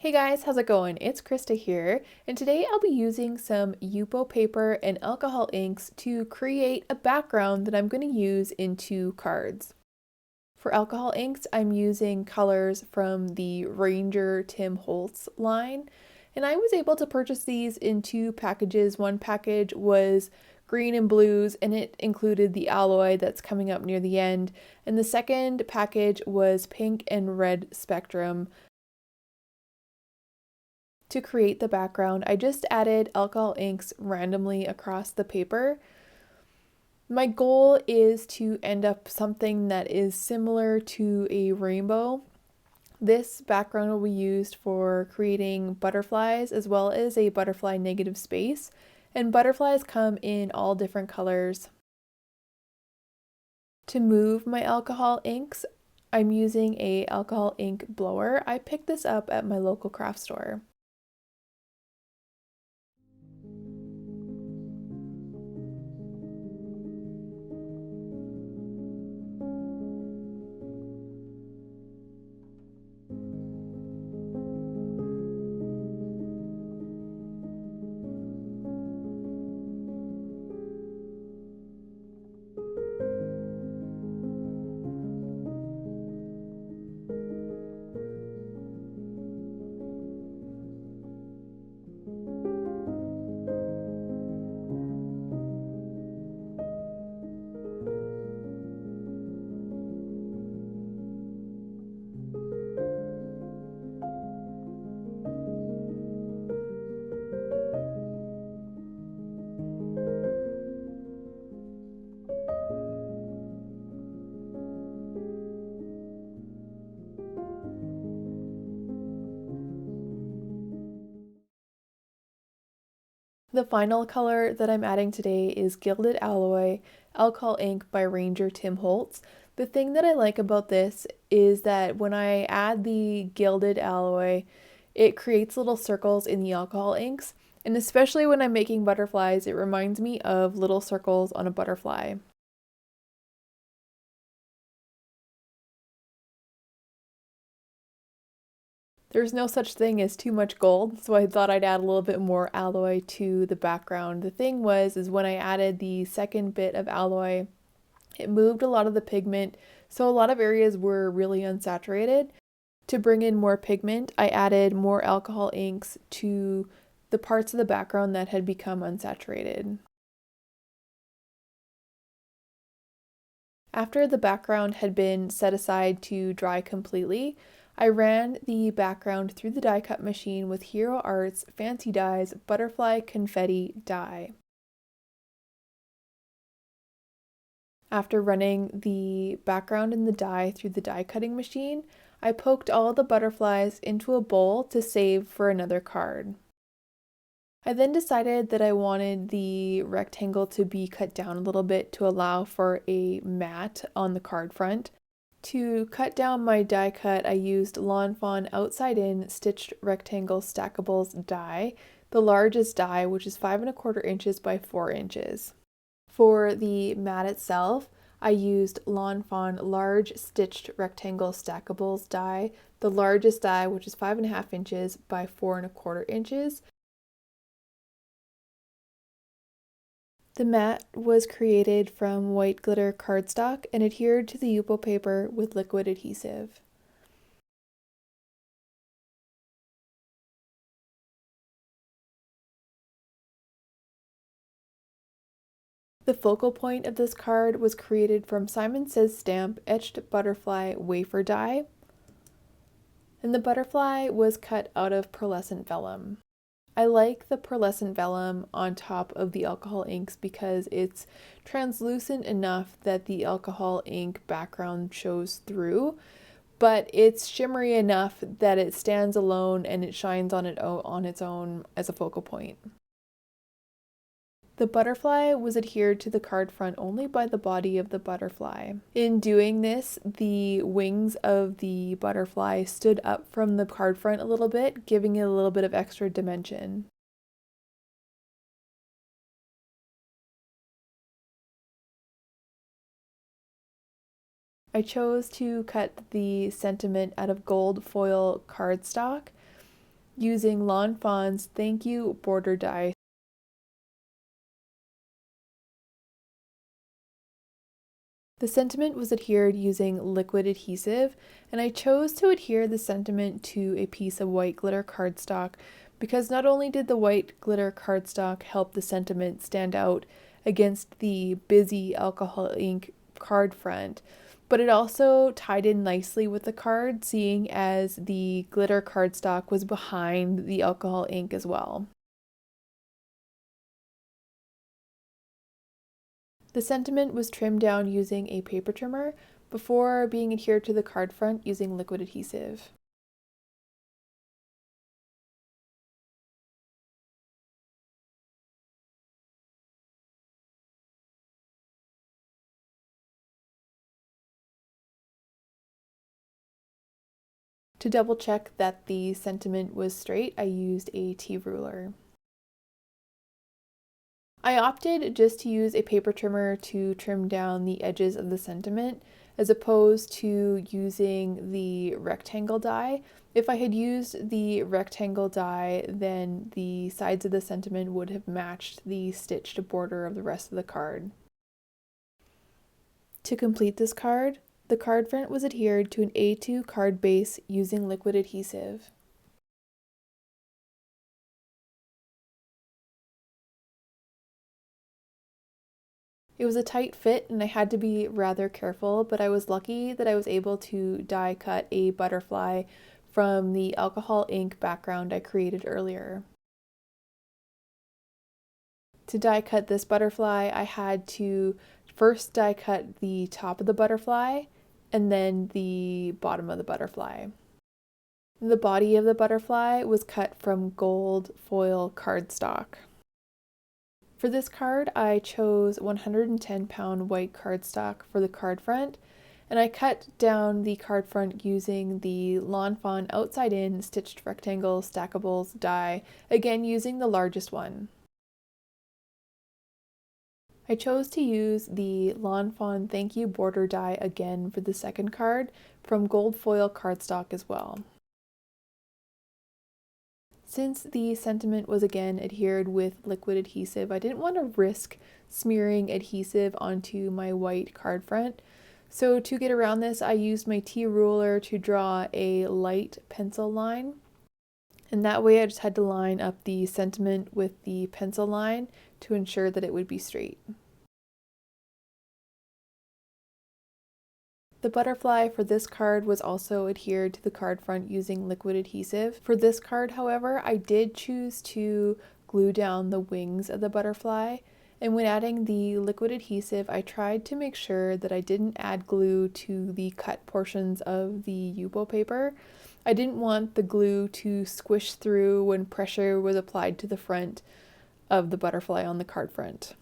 Hey guys, how's it going? It's Krista here, and today I'll be using some Yupo paper and alcohol inks to create a background that I'm going to use into cards. For alcohol inks, I'm using colors from the Ranger Tim Holtz line, and I was able to purchase these in two packages. One package was green and blues, and it included the alloy that's coming up near the end, and the second package was pink and red spectrum. To create the background, I just added alcohol inks randomly across the paper. My goal is to end up something that is similar to a rainbow. This background will be used for creating butterflies as well as a butterfly negative space, and butterflies come in all different colors. To move my alcohol inks, I'm using a alcohol ink blower. I picked this up at my local craft store. The final color that I'm adding today is Gilded Alloy Alcohol Ink by Ranger Tim Holtz. The thing that I like about this is that when I add the gilded alloy, it creates little circles in the alcohol inks, and especially when I'm making butterflies, it reminds me of little circles on a butterfly. There's no such thing as too much gold, so I thought I'd add a little bit more alloy to the background. The thing is when I added the second bit of alloy, it moved a lot of the pigment, so a lot of areas were really unsaturated. To bring in more pigment, I added more alcohol inks to the parts of the background that had become unsaturated. After the background had been set aside to dry completely, I ran the background through the die cut machine with Hero Art's Fancy Dyes Butterfly Confetti die. After running the background and the die through the die cutting machine, I poked all the butterflies into a bowl to save for another card. I then decided that I wanted the rectangle to be cut down a little bit to allow for a mat on the card front. To cut down my die cut, I used Lawn Fawn Outside In Stitched Rectangle Stackables die, the largest die, which is 5 1/4 inches by 4 inches. For the mat itself, I used Lawn Fawn Large Stitched Rectangle Stackables die, the largest die, which is 5 1/2 inches by 4 1/4 inches. The mat was created from white glitter cardstock and adhered to the Yupo paper with liquid adhesive. The focal point of this card was created from Simon Says Stamp Etched Butterfly Wafer die, and the butterfly was cut out of pearlescent vellum. I like the pearlescent vellum on top of the alcohol inks because it's translucent enough that the alcohol ink background shows through, but it's shimmery enough that it stands alone and it shines on its own as a focal point. The butterfly was adhered to the card front only by the body of the butterfly. In doing this, the wings of the butterfly stood up from the card front a little bit, giving it a little bit of extra dimension. I chose to cut the sentiment out of gold foil cardstock. using Lawn Fawn's Thank You border die. The sentiment was adhered using liquid adhesive, and I chose to adhere the sentiment to a piece of white glitter cardstock because not only did the white glitter cardstock help the sentiment stand out against the busy alcohol ink card front, but it also tied in nicely with the card, seeing as the glitter cardstock was behind the alcohol ink as well. The sentiment was trimmed down using a paper trimmer before being adhered to the card front using liquid adhesive. To double check that the sentiment was straight, I used a T-ruler. I opted just to use a paper trimmer to trim down the edges of the sentiment as opposed to using the rectangle die. If I had used the rectangle die, then the sides of the sentiment would have matched the stitched border of the rest of the card. To complete this card, the card front was adhered to an A2 card base using liquid adhesive. It was a tight fit and I had to be rather careful, but I was lucky that I was able to die cut a butterfly from the alcohol ink background I created earlier. To die cut this butterfly, I had to first die cut the top of the butterfly and then the bottom of the butterfly. The body of the butterfly was cut from gold foil cardstock. For this card, I chose 110-pound white cardstock for the card front, and I cut down the card front using the Lawn Fawn outside-in stitched rectangle stackables die, again using the largest one. I chose to use the Lawn Fawn Thank You border die again for the second card from gold foil cardstock as well. Since the sentiment was again adhered with liquid adhesive, I didn't want to risk smearing adhesive onto my white card front. So to get around this, I used my T-ruler to draw a light pencil line. And that way I just had to line up the sentiment with the pencil line to ensure that it would be straight. The butterfly for this card was also adhered to the card front using liquid adhesive. For this card, however, I did choose to glue down the wings of the butterfly, and when adding the liquid adhesive, I tried to make sure that I didn't add glue to the cut portions of the Yupo paper. I didn't want the glue to squish through when pressure was applied to the front of the butterfly on the card front.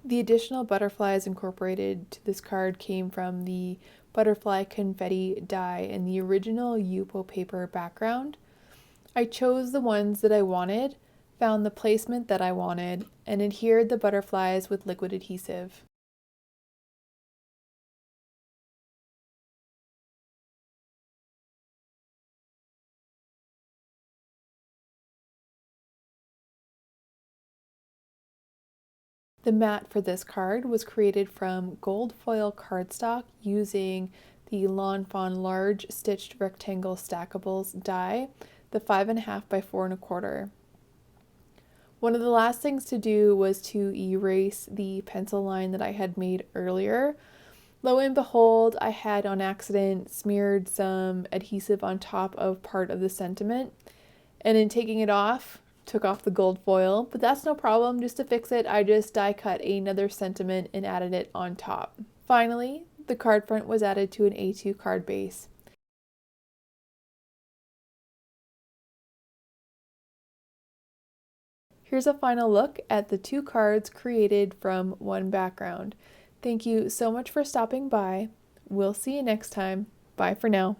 The additional butterflies incorporated to this card came from the butterfly confetti die in the original Yupo paper background. I chose the ones that I wanted, found the placement that I wanted, and adhered the butterflies with liquid adhesive. The mat for this card was created from gold foil cardstock using the Lawn Fawn large stitched rectangle stackables die, the 5.5 by 4.25. One of the last things to do was to erase the pencil line that I had made earlier. Lo and behold, I had on accident smeared some adhesive on top of part of the sentiment, and in taking it off, took off the gold foil, but that's no problem. Just to fix it, I just die cut another sentiment and added it on top. Finally, the card front was added to an A2 card base. Here's a final look at the two cards created from one background. Thank you so much for stopping by. We'll see you next time. Bye for now.